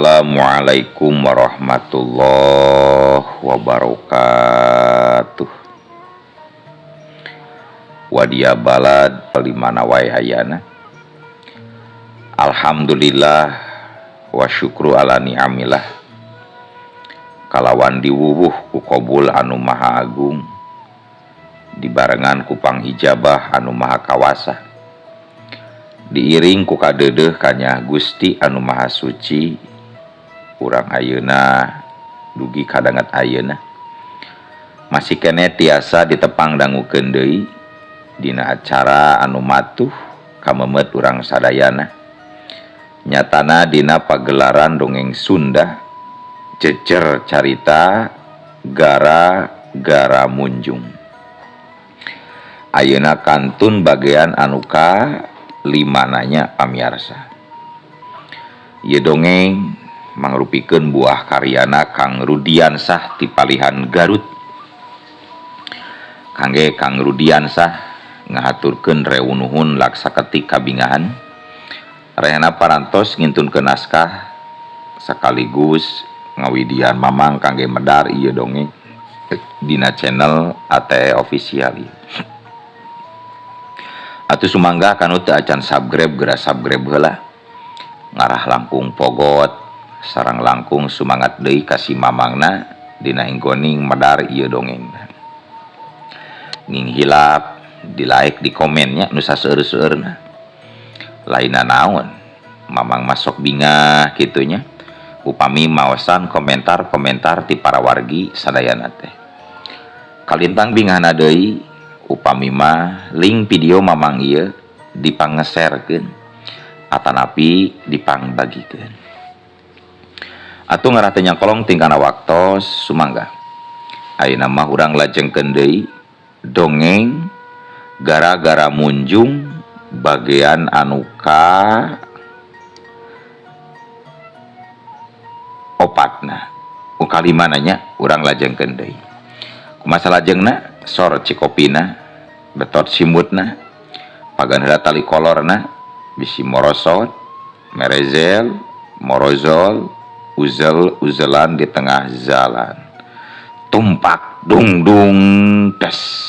Assalamualaikum warahmatullahi wabarakatuh. Wadia balad palimana wae hayana. Alhamdulillah wa syukru ala ni'amillah. Kalawan diwuwuh ku qabul anu maha agung, dibarengan ku panghijabah anu maha kawasa, diiring ku kadeudeuh kanya Gusti anu maha suci. Urang ayeuna dugi kadanget ayeuna masih kene tiasa ditepang dangukeun deui dina acara anu matuh kamemet urang sadayana. Nyatana dina pagelaran dongeng Sunda jejer carita gara-gara munjung. Ayeuna kantun bagian anu ka 5 nanya pamiarsa. Ieu dongeng mangrupikeun buah karyana Kang Rudiansah ti Palihan Garut. Kangge Kang Rudiansah ngahaturkeun rewu nuhun laksaketi kabingahan. Rehana parantos ngintunkeun naskah sakaligus ngawidian mamang kangge medar ieu dongeng dina channel ATE Official. Atuh sumangga kanu teu acan subscribe geura subscribe heula. Ngarah langkung pogot sareng langkung sumangat deui ka si mamangna dina hinggoning medar ieu dongeng. Nging hilap di like di komennya nu saseueur-seueurna. Lainna naon, mamang masuk bingah kitunya. Upami maosan komentar-komentar ti para wargi sadayana teh. Kalintang bingahna deui upami mah link video mamang ieu dipang-nge-sharekeun atanapi dipang-bagikeun. Atuh ngarah teh nyangkolong tingkana waktos sumangga. Ayeuna mah urang lajengkeun deui dongeng gara-gara munjung bagian anu ka 4. Ukalima nanya urang lajengkeun deui. Kumaha lajengna sor cikopina betot simutna pagan heula tali kolorna bisi morosot merezel morozol uzel-uzelan di tengah jalan tumpak dung dung des.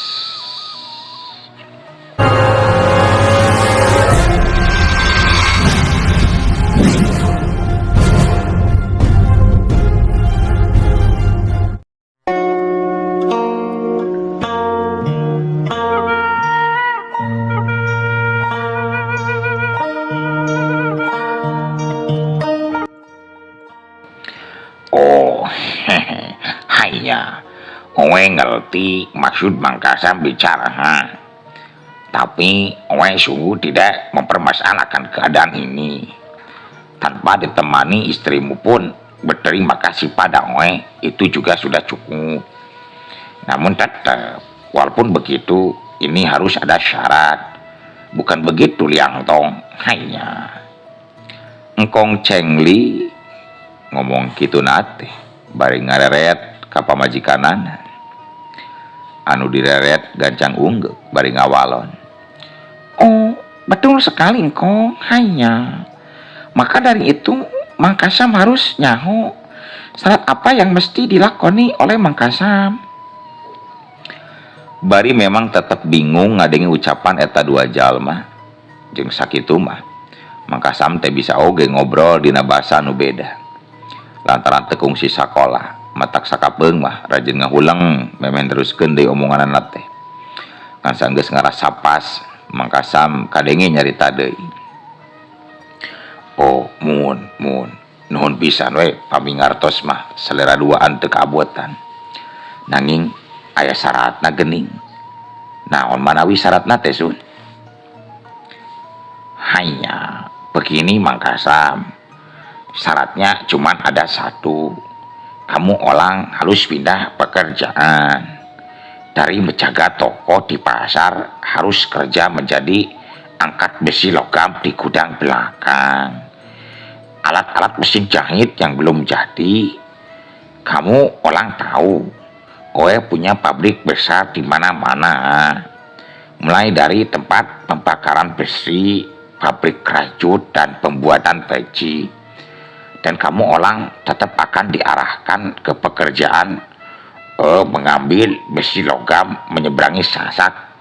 Oh, hanya owe ngerti maksud Mang Kasam bicara, tapi owe sungguh tidak mempermasalahkan keadaan ini. Tanpa ditemani istrimu pun berterima kasih pada owe, itu juga sudah cukup. Namun tetap, walaupun begitu, ini harus ada syarat. Bukan begitu Liang Tong, hanya engkong cengli ngomong kitu nate bari ngareret ka pamajikanan anu direret gancang unggek bari ngawalon. Oh, betul sekali engkong, hanya maka dari itu Mang Kasam harus nyaho syarat apa yang mesti dilakoni oleh Mang Kasam. Bari memang tetap bingung ngadengi ucapan eta dua jalma jeung sakitu mah Mang Kasam teh bisa oge ngobrol dina basa nu beda. Lantaran tekung si sakola matak sakapeung mah rajin ngahulang memen teruskeun deui omonganna teh. Kan sanggeus ngarasa pas Mang Kasam kadenge nyarita deui. Oh, mun nuhun pisan we pamingartos mah selera duaan teu kaabotan. Nanging aya syaratna geuning. Naon manawi syaratna teh sun? Hanya begini Mang Kasam. Syaratnya cuman ada satu. Kamu orang harus pindah pekerjaan. Dari menjaga toko di pasar harus kerja menjadi angkat besi logam di gudang belakang. Alat-alat mesin jahit yang belum jadi. Kamu orang tahu, Oe punya pabrik besar di mana-mana. Mulai dari tempat pembakaran besi, pabrik kerajut dan pembuatan peci. dan kamu orang tetap akan diarahkan ke pekerjaan mengambil besi logam menyeberangi sasak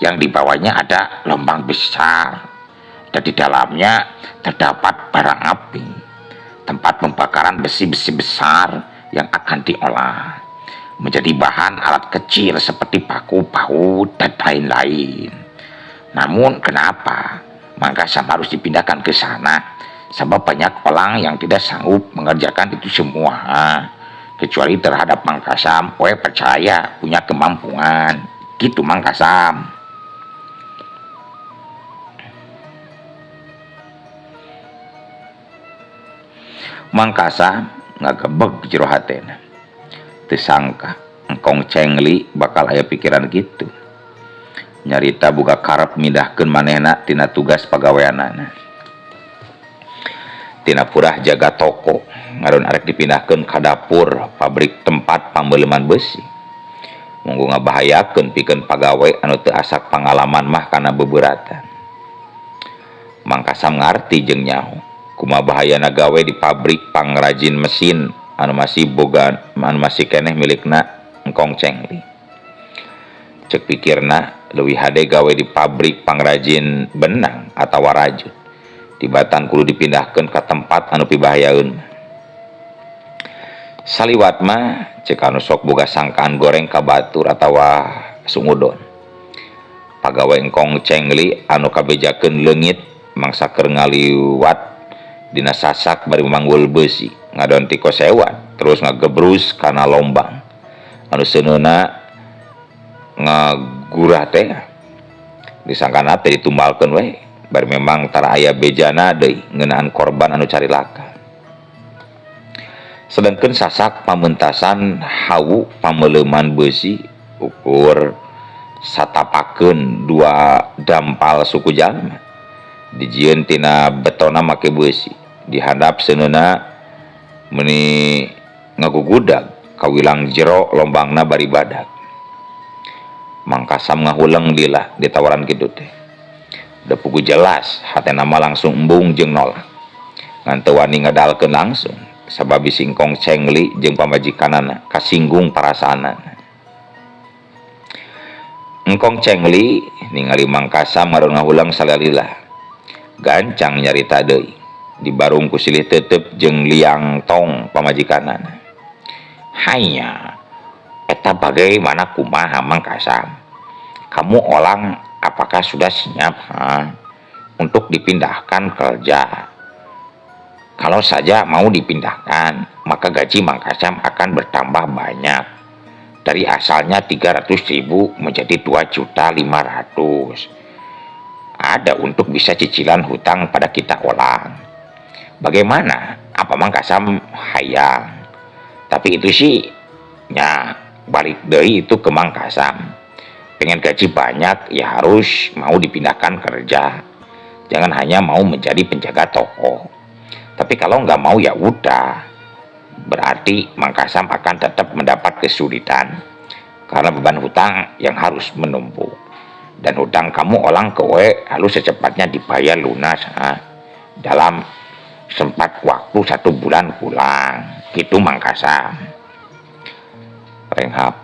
yang di bawahnya ada lubang besar dan di dalamnya terdapat barang api, tempat pembakaran besi-besi besar yang akan diolah menjadi bahan alat kecil seperti paku, baut, dan lain-lain. Namun kenapa Mangkasam harus dipindahkan ke sana? Sebab banyak orang yang tidak sanggup mengerjakan itu semua. Kecuali terhadap Mangkasam, percaya punya kemampuan. Gitu Mangkasam. Mangkasam ngagebeg jero hatena. Teu sangka engkong Cengli bakal aya pikiran gitu. Nyarita boga karep mindahkeun manehna tina tugas pagaweanana. Tina purah jaga toko, ngaron arek dipindahkeun ka dapur pabrik tempat pambeuleman besi. Munggu ngabahayakeun pikeun pagawe anu teu asak pangalaman mah kana bebeuratan. Mangkasam ngarti jeung nyaho kumaha bahayana gawe di pabrik pangrajin mesin anu masih keneh milikna engkong Cengli. Cek pikirna leuwih hade gawe di pabrik pangrajin benang atawa rajut. Tibatan kudu dipindahkeun ka tempat anu pibahayaeun. Saliwat mah cek anu sok boga sangkaan goreng ka batur atawa sungudon. Pagawe engkong Cengli anu kabejakeun leungit mangsa keur ngaliwat dina sasak bari memanggul besi ngadon ti kosewat terus ngagebrus kana lombang anu seuneuna ngagurah teh disangkana teh ditumbalkeun we bari memang tara aya bejana deui ngeunaan korban anu carilaka. Sedangkeun sasak pamentasan hawu pameuleuman besi ukur satapakeun 2 dampal suku jalma dijieun tina betona make besi dihandap seuneuna meuni ngagugudag kawilang jero lombangna bari badak. Mangkasam ngahuleng lila ditawaran kitu teh. Da pugu jelas hatena mah langsung embung jeung nolak. Ngan teu wani ngadalkeun langsung sabab singkong Cengli jeung pamajikanana kasinggung perasaanana. Engkong Cengli ningali Mangkasam ngaron ngahuleng salalilah. Gancang nyarita deui. Dibarung ku silih teuteup jeung liang tong pamajikanana. Hanya eta bagaimana kumaha Mangkasam? Kamu orang apakah sudah siap untuk dipindahkan kerja? Kalau saja mau dipindahkan, maka gaji Mangkasam akan bertambah banyak. Dari asalnya 300.000 menjadi 2.500.000. Ada untuk bisa cicilan hutang pada kita orang. Bagaimana? Apa Mangkasam hayang? Tapi itu sih nya balik deui itu ke Mangkasam. Pengen gaji banyak ya harus mau dipindahkan kerja. Jangan hanya mau menjadi penjaga toko. Tapi kalau nggak mau ya udah. Berarti Mangkasam akan tetap mendapat kesulitan karena beban hutang yang harus menumpuk. Dan hutang kamu orang kewe harus secepatnya dibayar lunas dalam sempat waktu 1 bulan pulang. Gitu Mangkasam. Renghap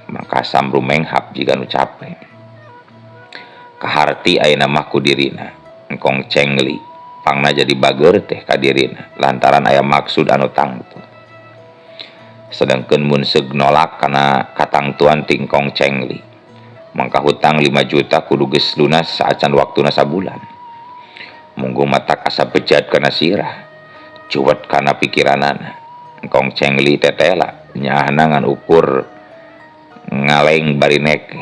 Mangkasam rumenghap jika nu capek. Kaharti ayeuna mah ku dirina engkong Cengli pangna jadi bageur teh ka dirina lantaran aya maksud anu tangtu. Sedangkeun mun seug nolak kana katangtuan ti engkong Cengli mangka hutang 5 juta kudu geus lunas saacan waktuna sabulan. Munggu mata asa bejat kana sirah cuwet kana pikiranana engkong Cengli tetela nyahna ngan ukur ngaleng bari neke.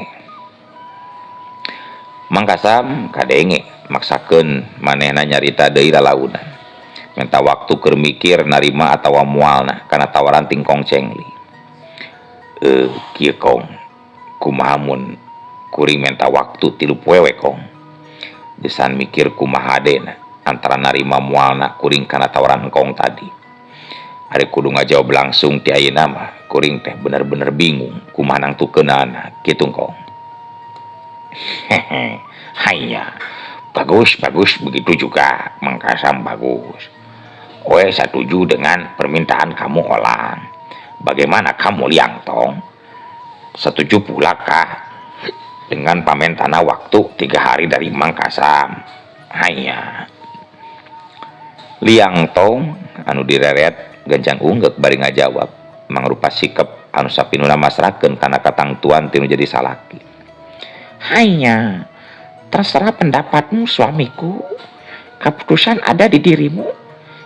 Mangkasam kadenge maksakeun manehna nyarita deui lalaunan minta waktu keur mikir narima atawa moalna kana tawaran ti engkong Cengli. Kieu kong kumaha mun kuring minta waktu 3 poe we kong. Desan mikir kumaha dena antara narima moalna kuring kana tawaran engkong tadi. Ari kudu ngajawab langsung ti ayeuna mah kuring teh bener-bener bingung kumaha nangtukeunana kitu engkong. Hanya bagus begitu juga Mangkasam bagus. Oe setuju dengan permintaan kamu Olang. Bagaimana kamu Liang Tong? Setuju pula kah dengan pamen tanah waktu 3 hari dari Mangkasam? Hanya Liang Tong anu direret Genjang Unggek bari ngajawab mangrupa sikap anu sapinuna masrakeun kana katangtuan tinu jadi salaki. Hanya terserah pendapatmu suamiku, keputusan ada di dirimu,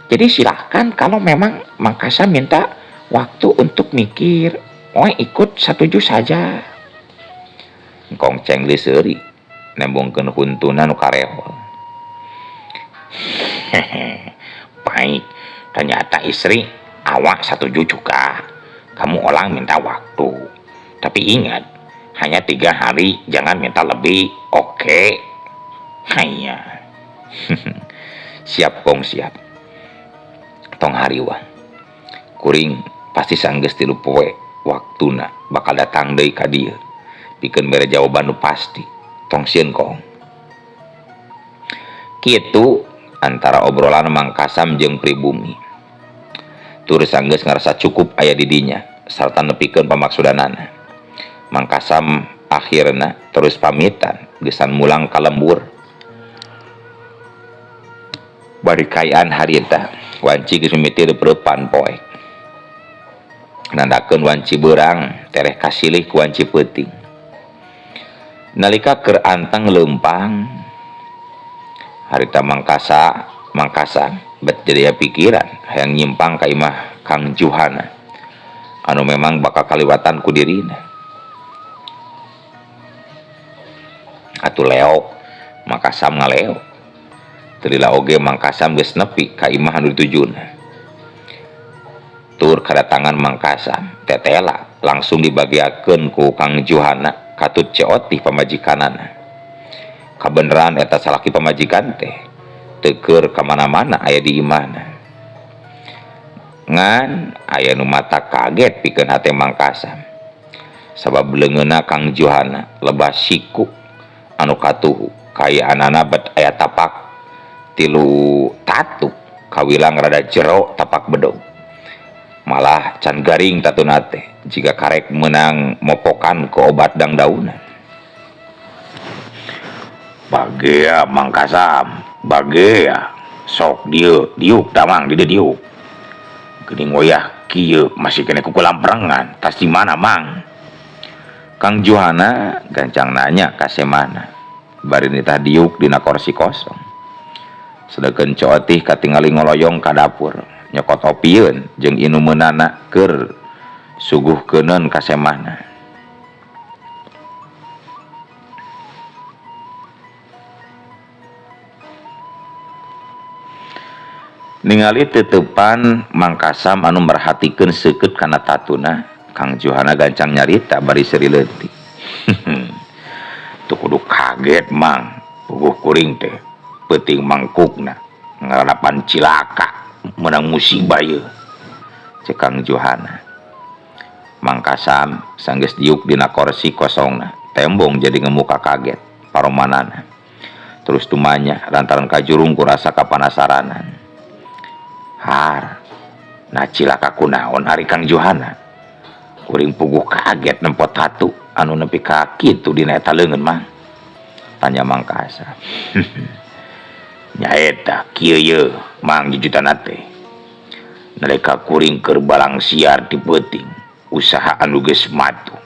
jadi silahkan. Kalau memang Mangkasam minta waktu untuk mikir, ikut setuju saja. Engkong cengli seuri nembongkeun huntuna nu karehol. Baik, ternyata istri awak setuju juga. Kamu Olang minta waktu, tapi ingat hanya 3 hari, jangan minta lebih. Oke? Hanya siap kong siap. Tong hariwa kuring pasti sanggeus 3 poe waktuna bakal datang deui ka dieu pikeun mere jawaban nu pasti. Tong sieun kong. Kitu antara obrolan Mangkasam jeung pribumi. Tur sanggeus ngarasa cukup aya di dinya sarta nepikeun pamaksudanana. Mangkasam akhirna terus pamitan gesan mulang ka lembur. Bari kayaan harita wanci geus mimiti reupreupan poe. Nandakeun wanci beurang tereh kasilih ku wanci peuting. Nalika keur anteng leumpang harita Mangkasa bet jadi pikiran hayang nyimpang ka imah Kang Juhana anu memang bakal kaliwatan ku dirina. Atuh leok Mangkasam ngaleo. Terila oge Mangkasam geus nepi ka imah anu ditujuna. Tur kedatangan Mangkasam tetela langsung dibagiakeun ku Kang Juhana katut ceotih pamajikanana. Kabeneran eta salaki pamajikan teh teu keur ka mana-mana aya di imahna. Ngan aya nu mata kaget pikeun hate Mangkasam. Sabab leungeunna Kang Juhana lebah siku anu katuhu kayaanana bet aya tapak 3 tatu kawilang rada jero tapak bedog. Malah can garing tatuna teh jika karek menang mopokan ke obat dang daunan. Bagea Mangkasam, bagea sok diuk damang di diuk. Geuning wayah kieu masih kena kukulam perengan, tas di mana mang? Kang Juhana gancang nanya ka semana. Bari nitah diuk dina kursi kosong. Sedeukeun cootih katingali ngoloyong ka dapur, nyokot opieun jeung inumeunana keur suguhkeuneun ka semana. Ningali teutepan Mangkasam anu merhatikeun seukeut kana tatuna, Kang Juhana gancang nyarita bari seuri leutik. Tuh kudu kaget mang, puguh kuring teh peuting mangkukna ngarapan cilaka menang musibah ye. Cek Kang Juhana. Mangkasam sanggeus diuk dina kursi kosongna, tembong jadi ngemuka kaget paromanana. Terus tumanya lantaran kajurung kurasa kapanasaranan. Har, nah cilaka kunaon ari Kang Juhana? Kuring puguh kaget nempot hatu anu nepi ka kitu dina eta leungeun mah. Tanya Mangkasam. Nyaeta kieu ye mang jujutan teh. Nalika kuring keur balang siar di peuting, usaha anu geus matu.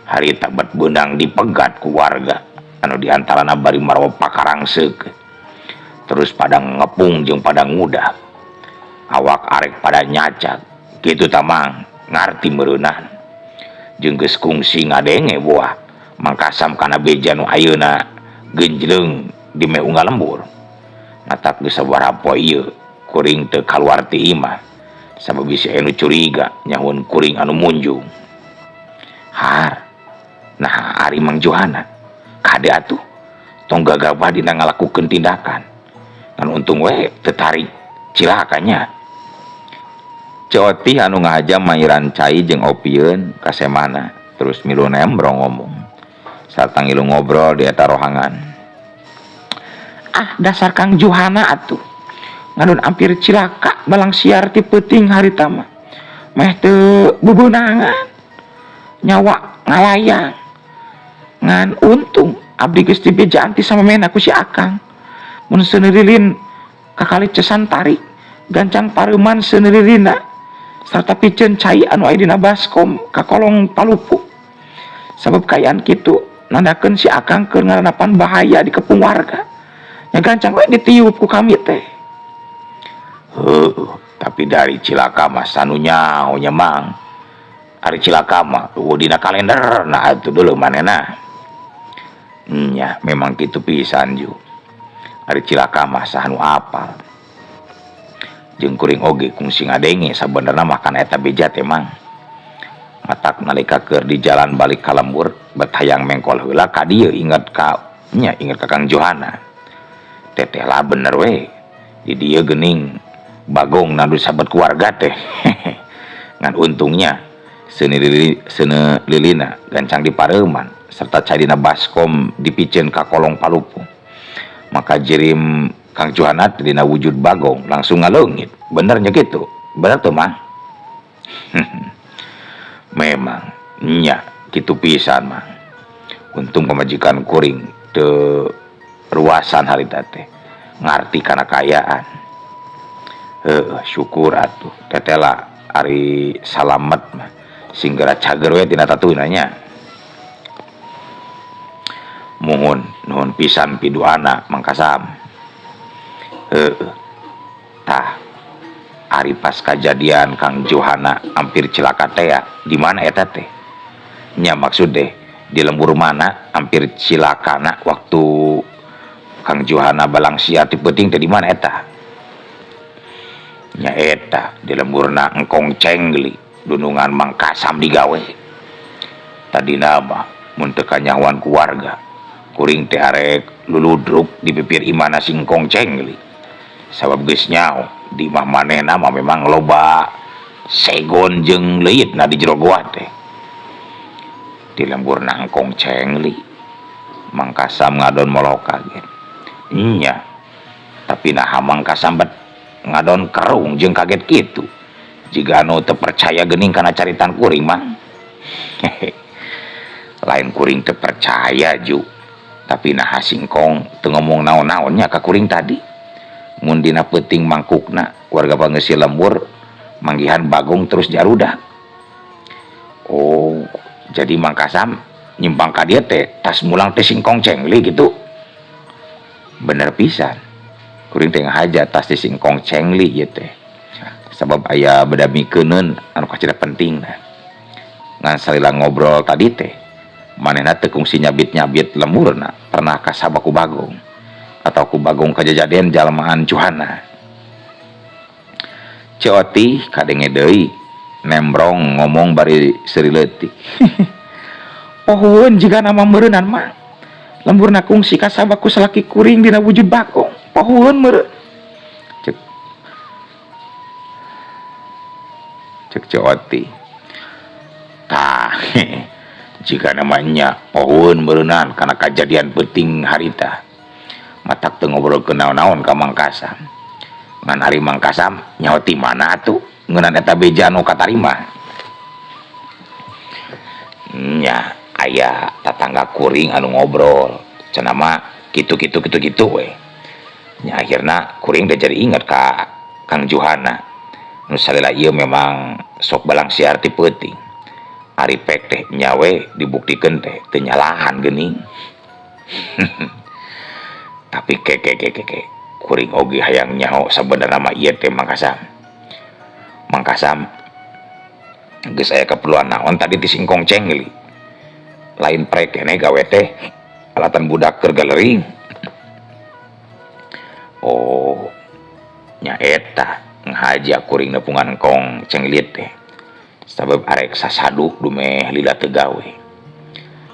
Harita bet beunang dipegat ku warga anu diantarana bari maroba pakarang seukeut. Terus pada ngepung jeung pada ngudah. Awak arek pada nyacak, kitu tamang ngarti meureunana. Jeung geus kungsi ngadenge buah Mangkasam kana beja nu ayeuna genjleung di meunggah lembur. Matak geus sabaraha poe ieu kuring teu kaluar ti imah sabab bisi anu curiga nyahun kuring anu munjung. Har, nah ari Mang Juhana kade atuh tong gagabah dina ngalakukeun tindakan ngan untung we teu tarik cilakanya. Cootih anu ngahajam mairan cai jeung opieun ka semana terus milu nembrong ngomong sarta ngilu ngobrol di eta rohangan. Ah dasar Kang Juhana atuh nganun hampir cilaka balang siar ti peuting harita mah meh teu bebeunangan nyawa ngalayang ngan untung abdi geus dibejaan ti samemena ku si Akang mun seuneulilin kakali cesan tarik gancang pareuman seuneulilina sarta piceun cai anu aya dina baskom ka kolong palupu sabab kayaan kitu nandakeun si Akang keur ngaranapan bahaya di kepung warga nya gancang we ditiup ku kami teh. Tapi dari cilaka mah sanunya nya mang ari cilaka mah dina kalender nah itu dulu manehna nya memang gitu pisan ju ari cilaka mah sanu apal jeung kuring oge kungsi ngadenge sabenerna makan eta beja teh mang matak nalika keur di jalan balik ka lembur bet hayang mengkol heula ka dieu inget ka Kang Johana teteh lah bener we di dieu geuning bagong nadu sahabat keluarga teh ngan untungnya seuneu-lilina gancang dipareuman serta cai dina baskom dipiceun ka kolong palupu maka jirim Kang Johana dina wujud bagong langsung ngaleungit benernya gitu bener tuh mah. Memang nya kitu pisan mah untung pamajikan kuring teu ruasan harita teh ngarti kana kayaan. Syukur atuh tetela ari salamet mah singgara cager we tina tatuna nya. Nuhun pisan pidoana mangkasam. Tah ari pas kejadian Kang Johana hampir celaka teh di mana eta teh? Nya maksud deh di lembur mana hampir cilakana waktu Kang Johana balang siar ti peuting teh di mana eta? Nya eta di lemburna engkong cengli dunungan Mangkasam digawe. Tadina mah mun teu kanyawan ku warga kuring teh arek luludruk di pipir imana singkong cengli. Sabab geus nyao di mah manehna mah memang loba segon jeung leutna di jero goa teh. Di lemburna engkong cengli Mangkasam ngadon moloh kaget. Nya tapi nah Mangkasam bet ngadon kerung jeung kaget kitu jiga anu teu percaya geuning kana caritan kuring mah. Lain kuring teu percaya ju tapi nah singkong teu ngomong naon-naonnya ka kuring tadi mun dina peuting mangkukna warga pangeusih lembur manggihan bagong terus jarudak. Oh jadi Mangkasam nyimpang ka dieu teh tas mulang teh singkong cengli gitu. Bener pisan kuring teh ngahaja tas teh singkong cengli ieu teh sabab aya bedamikeun anu kacida penting ngan salila ngobrol tadi teh manehna teu kungsi nyabit-nyabit lemurna pernah kasaba ku bagong atau ku bagong kajajadian jalmaan Johana. Ceoti kadenge deui nembrong ngomong bari seuri leutik. Pohon jika nama meureunan mah lemburna kungsi kasaba ku salaki kuring dina wujud bagong pohon meureun. Cek Ceoti. Tah jika namanya pohon meureunan karena kejadian penting harita matak teu ngobrol ke naon-naon ka Mangkasam ngan ari Mangkasam nyaho ti mana atuh ngeunaan eta beja anu katarima. Nya aya tatangga kuring anu ngobrol cenah mah kitu we nya akhirna kuring teh jadi inget ka Kang Johana nu salila ieu memang sok balang siar ti peuting ari pek teh nyawe dibuktikeun teh teu nyalahan geuning. Tapi keke kuring oge hayang nyaho sabenerna mah ieu teh Mangkasam geus aya keperluan naon tadi ti singkong cengli lain prek keneh gawe teh alatan budak keur galering. Oh nya eta ngahaja kuring nepungan engkong cengli teh sabab arek sasadu dumeh lila teu gawe.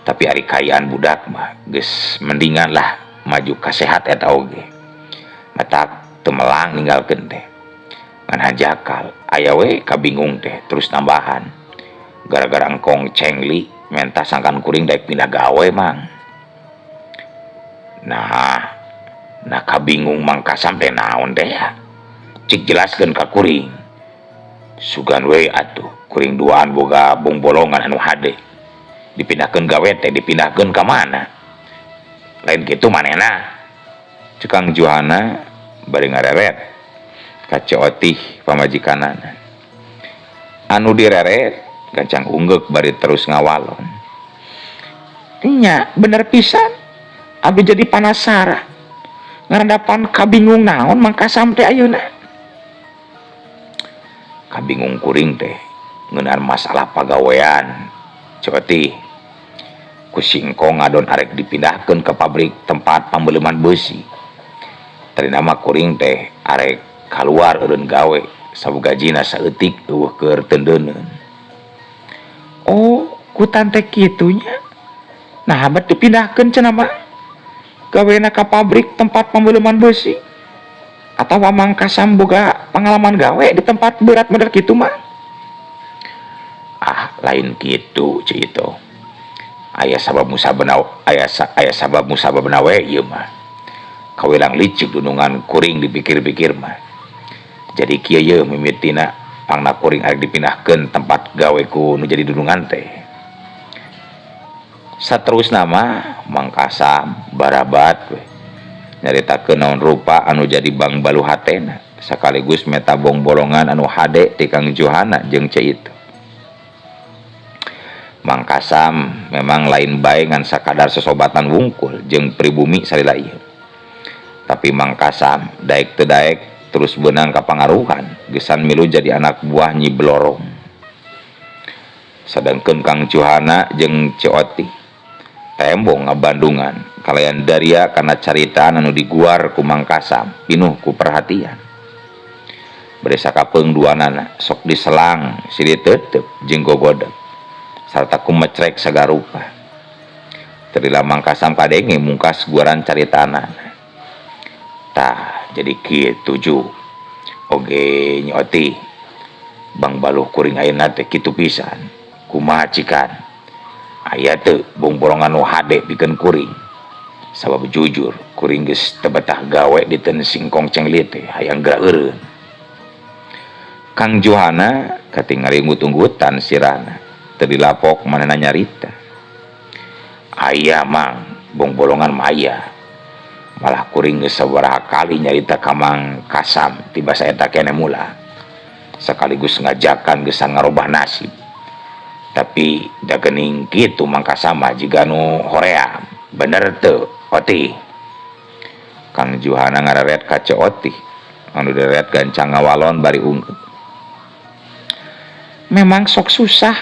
Tapi ari kayaan budak mah geus mendingan lah maju ka sehat eta oge matak teu melang ninggalkeun teh ngan hajakal aya we kabingung teh terus tambahan gara-gara engkong cengli menta sangkan kuring daek pindah gawe mang. Nah kabingung Mangkasam teh naon teh ya cik jelaskeun ka kuring. Sugan we atuh, kuring duaan boga bong bolongan anu hade. Dipindahkeun gawe teh dipindahkeun ka mana? Lain kitu manehna. Cekang Johana bari ngareret ka Cootih pamajikanana. Anu direret gancang unggek bari terus ngawalon. Nya bener pisan, abdi jadi panasaran ngarandapan kabingung naon Mang Kasam teh ayeuna. Kabingung kuring teh ngeunaan masalah pagawean. Cootih ku singkong ngadon arek dipindahkeun ke pabrik tempat pambeuleman besi. Tadi nama kuring teh arek keluar eureun gawe sabugajina saeutik eueuh keur tendeuneun. Oh, ku tante kitunya. Nah, abad dipindahkeun cenah mah gawena ka pabrik tempat pembeuleman besi. Atawa Mang Kasam boga pengalaman gawe di tempat berat model kitu mah. Ah, lain kitu cik itu. Aya sabab musabana aya sabab musababna we ieu mah. Kawilang licik dunungan kuring dipikir-pikir mah. Jadi kieu ye mimitina pangna kuring arek dipindahkeun tempat gawe ku nu jadi dunungan teh. Saterusna mah Mang Kasam barabat we nyaritakeun naon rupa anu jadi bang balu hatena sakaligus meta bong bolongan anu hade ti Kang Johana jeung ceu itu. Mang Kasam memang lain bae ngan sakadar sesobatan wungkul jeung pribumi salila ieu. Tapi Mang Kasam daek teu daek terus beunang ka pangaruhan gesan milu jadi anak buah Nyi Blorong. Sadengkeun Kang Johana jeung Cootih tembong ngabandungan kalayan daria kana caritaan anu diguar ku Mang Kasam pinuh ku perhatian. Bari sakapeung duanana sok diselang si diteuteup jeung gogodeg sarta kumecrek sagarupa. Terila Mang Kasam kadenge mungkas guaran caritaana. Tah jadi kitu ju. Oge Nyi Oti Bang Baluh kuring ayeuna teh kitu pisan. Kumaha cikan? Aya teu bong bolongan nu hade pikeun kuring. Sabab jujur kuring geus teu betah gawe di teu singkong cenglit teh hayang geura eureun. Kang Johana katingali ngut-nggutan sirahna teu dilapok manehna nyarita. Aya Mang, bong bolongan mah aya. Malah kuring geus sabaraha kali nyarita ka Mang Kasam ti basa eta keneh mula. Sakaligus ngajakan geus ngarobah nasib. Tapi da geuning kitu Mang Kasam mah jiga nu hoream. Bener teu, Oti? Kang Johana ngareret ka Cootih anu deret gancang ngawalon bari unggep. Memang sok susah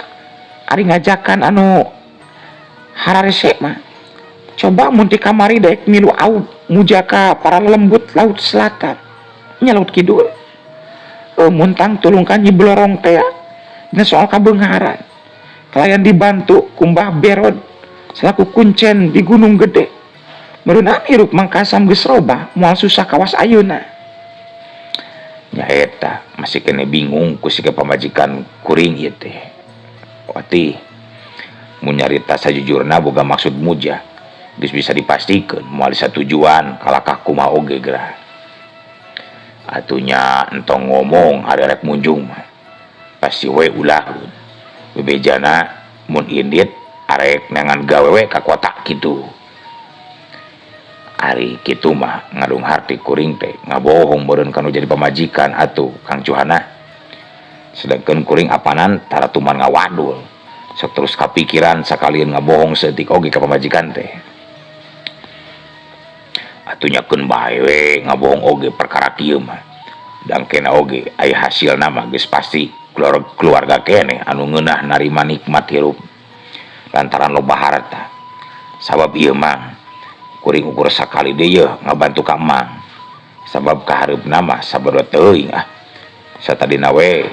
ari ngajakan anu hararese mah. Coba mun ti kamari daek milu aud mujaka para lembut laut selatan nya laut kidul. Muntang tulungkan Nyi Blorong teh dina soal kabeungaran. Kalayan dibantu kumbah Berod selaku kuncen di Gunung Gede. Meunaan hirup Mang Kasam geus robah moal susah kawas ayeuna. Nya eta masih kene bingung ku siga pamajikan kuring ieu teh. Oti mun nyarita sajujurna boga maksud muja geus bisa dipastikeun moal satujuan kalakah kumaha oge gerah. Atunya entong ngomong hari rek munjung mah pasti we ulahun. Bebejana mun indit arek nangan gawe we ka kota kitu. Ari kitu mah ngadung harti kuring teh ngabohong beureun kanu jadi pamajikan atuh Kang Johana. Sedengkeun kuring apanan taratuman ngawadul. Sok terus kapikiran sakalian ngabohong seetik oge ka pamajikan teh. Atunya keun bae we ngabohong oge perkara kieu mah. Dangkena oge aya hasilna mah geus pasti keluarga kene anu ngeunah narima nikmat hirup lantaran loba harta. Sabab ieu Mang kuring ukur sakali deui ngabantu ka Mang. Sabab kahareupna mah sabada teuing satadina we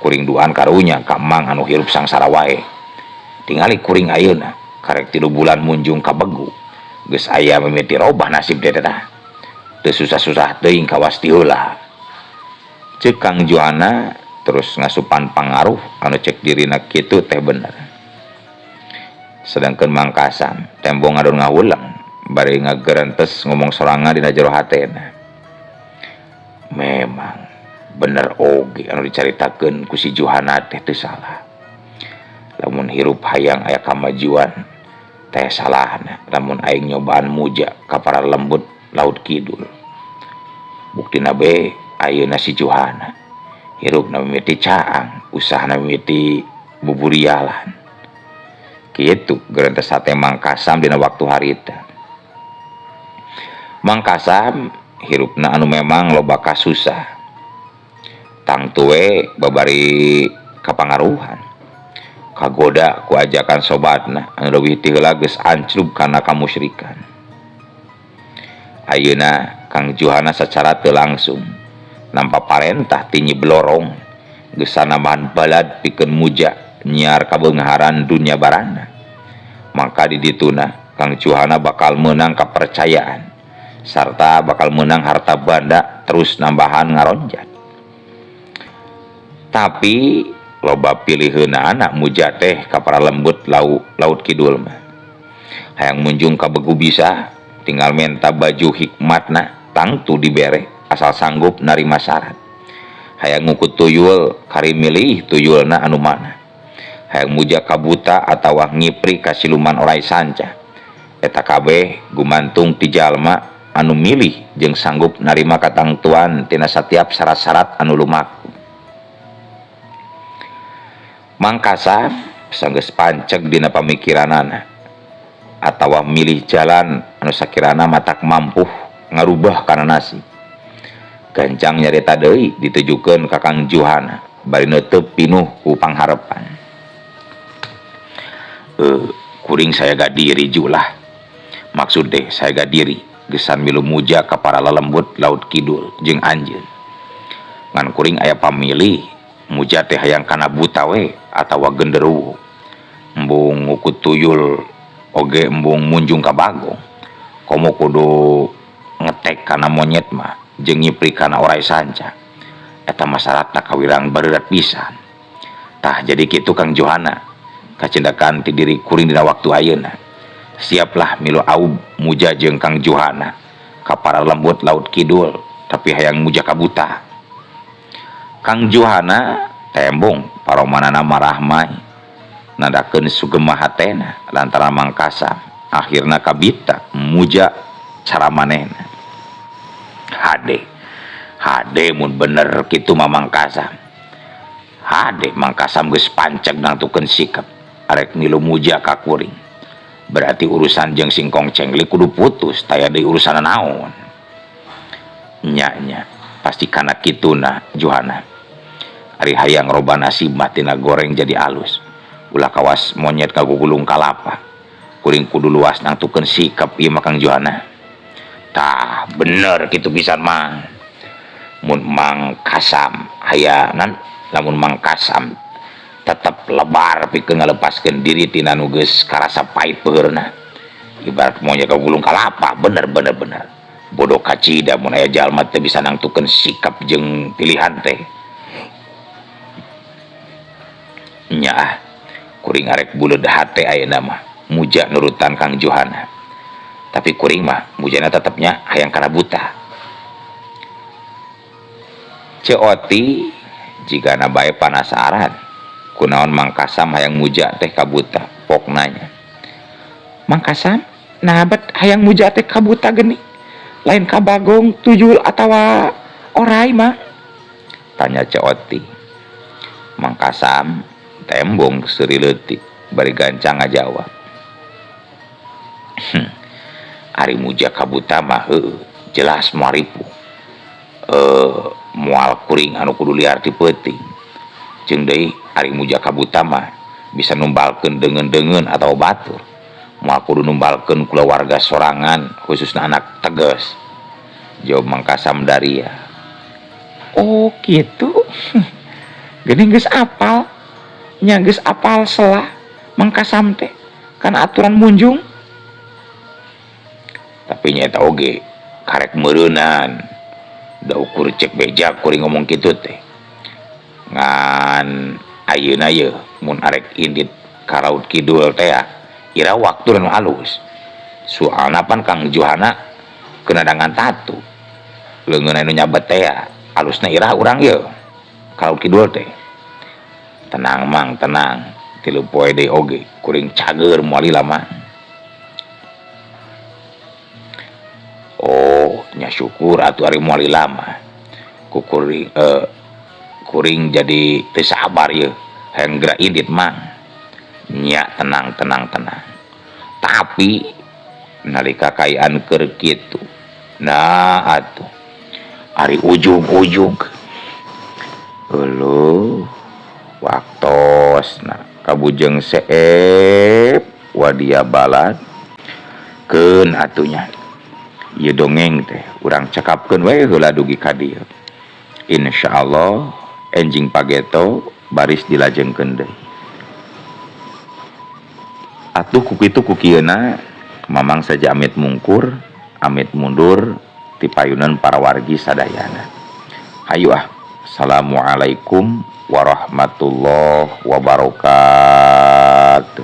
kuring duaan karunya ka Mang anu hirup sangsara wae. Tingali kuring ayeuna karek 3 bulan munjung ka Begu geus aya mimiti robah nasib teh tah. Teu susah-susah teuing kawas ti heula. Ceuk Kang Johana terus ngasupan pangaruh anu cek dirina kitu teh bener. Sedangkeun Mang Kasam tembong ngadon ngawulang bari ngagerentes ngomong sorangan dina jero hatena. Memang bener oge anu dicaritakeun ku si Johana teh teu salah. Lamun hirup hayang aya kamajuan teh salahna lamun aing nyobaan muja ka para lembut laut kidul. Buktina be ayeuna si Johana hirupna mimiti caang, usahana mimiti buburialan. Kitu geureunteh sate Mang Kasam dina waktu harita. Mang Kasam hirupna anu memang loba kasusah. Tang tuwe babari kapangaruhan. Kagoda ku ajakan sobatna anu leuwih ti heula geus anclub kana kamusyrikan. Ayeuna Kang Johana secara teu langsung nampa parentah ti Nyi Blorong geus sanambahan balad pikeun muja nyiar kabeungaran dunya barana. Maka di dituna Kang Johana bakal meunang kepercayaan sarta bakal menang harta banda terus nambahan ngaronjat. Tapi loba piliheuna anak muja teh ka para lembut laut kidul mah. Hayang munjung ka begu bisa tinggal menta baju hikmatna tangtu dibere asal sanggup narima syarat. Hayang ngukut tuyul kari milih tuyulna anu mana. Hayang muja ka buta atawa ngipri ka siluman orai sanca. Eta kabeh gumantung ti jalma anu milih jeung sanggup narima katangtuan tina setiap syarat-syarat anu lumaku. Mang Kasam sanggeus panceg dina pamikiranana atawa milih jalan anu sakirana matak mampu ngarubah kana nasib. Gancang nyarita deui ditujukeun ka Kang Johana bari neuteub pinuh ku pangharepan. Kuring saya gak diri julah. Maksud deh saya gak diri gesan milu muja ka para lelembut laut kidul jeung anjeun. Ngan kuring aya pamilih muja teh hayang kana buta we atawa genderuwo. Embung ngukut tuyul oge embung munjung ka bagong. Komo kudu ngetek kana monyet mah jeung ngipri kana orai sanca. Eta masyaratna kawirang bareurat pisan. Tah jadi kitu Kang Johana kacendakan ti diri kuring dina waktu ayeuna. Siaplah milu aub muja jeung Kang Johana ka para lembut laut kidul tapi hayang muja ka buta. Kang Johana tembong paromanana marah mai nadakeun sugemah hatena lantaran Mang Kasam akhirna kabita muja cara manehna. Hade mun bener kitu mah Mang Kasam. Hade Mang Kasam geus panceg nangtukeun sikap arek milu muja ka kuring. Berarti urusan jeung singkong cengli kudu putus taya deui urusan naon. Nya pasti kana kituna Johana. Ari hayang roba nasib mah tina goreng jadi alus. Ulah kawas monyet kagugulung kalapa. Kuring kudu luas nangtukeun sikap ieu mah Kang Johana. Tah bener kitu pisan mah. Mun Mang Kasam hayanan lamun Mang Kasam tetap lebar pikeun ngalepaskeun diri tina nu geus karasa pait peurna. Ibarat monyet kagulung kalapa, bener. Bodoh kacida mun aya jalma teh bisa nangtukeun sikap jeung pilihan teh. Nya kuring arek buleud hate ayeuna mah muja nurutan Kang Johana. Tapi kuring mah mujana tetepnya hayang kana buta. Ceoti jigana bae panasaran kunaon Mang Kasam hayang muja teh ka buta, pok nanya. Mang Kasam, nabat hayang muja teh ka buta geni? Lain ka bagong, tuyul atawa orai mah? Tanya Ceoti. Mang Kasam tembong seuri leutik bari gancang ngajawab. Ari muja ka buta mah heueuh, jelas moal ripuh. Moal kuring anu kudu liar ti peuting. Jeung deui ari muja ka buta mah bisa numbalkeun deungeun-deungeun atau batur. Moal kudu numbalkeun kulawarga sorangan khususna anak teges. Jawab Mang Kasam daria. Oh gitu. Geuning geus apal. Nya geus apal selah Mang Kasam teh kana aturan munjung. Tapi nyata oge karek meureunan. Da ukur cek beja kuring ngomong kitu teh. Ngan ayeuna ye mun arek indit ka laut kidul teh ira waktu anu alus. Soalna pan Kang Johana kena dangan tatu. Leungeun anu nyabet teh alusna irah urang ye kalau kidul teh tenang mang tenang tilu poe deui oge kuring cager moal lama. Oh nya syukur atuh ari moal lama ku kuring jadi teu sabar ye hayang geura idit mang nya tenang tapi nalika kaayaan keur kitu nah atuh ari ujug-ujug eueuh waktosna kabujeng seep wadia balad keun atunya ieu dongeng teh urang cakapkeun we heula dugi ka dieu insyaallah enjing pageto baris dilajengkeun deui atuh ku kitu ku kieuna mamang saja amit mungkur amit mundur ti payunan para wargi sadayana. Hayu assalamualaikum warahmatullahi wabarakatuh.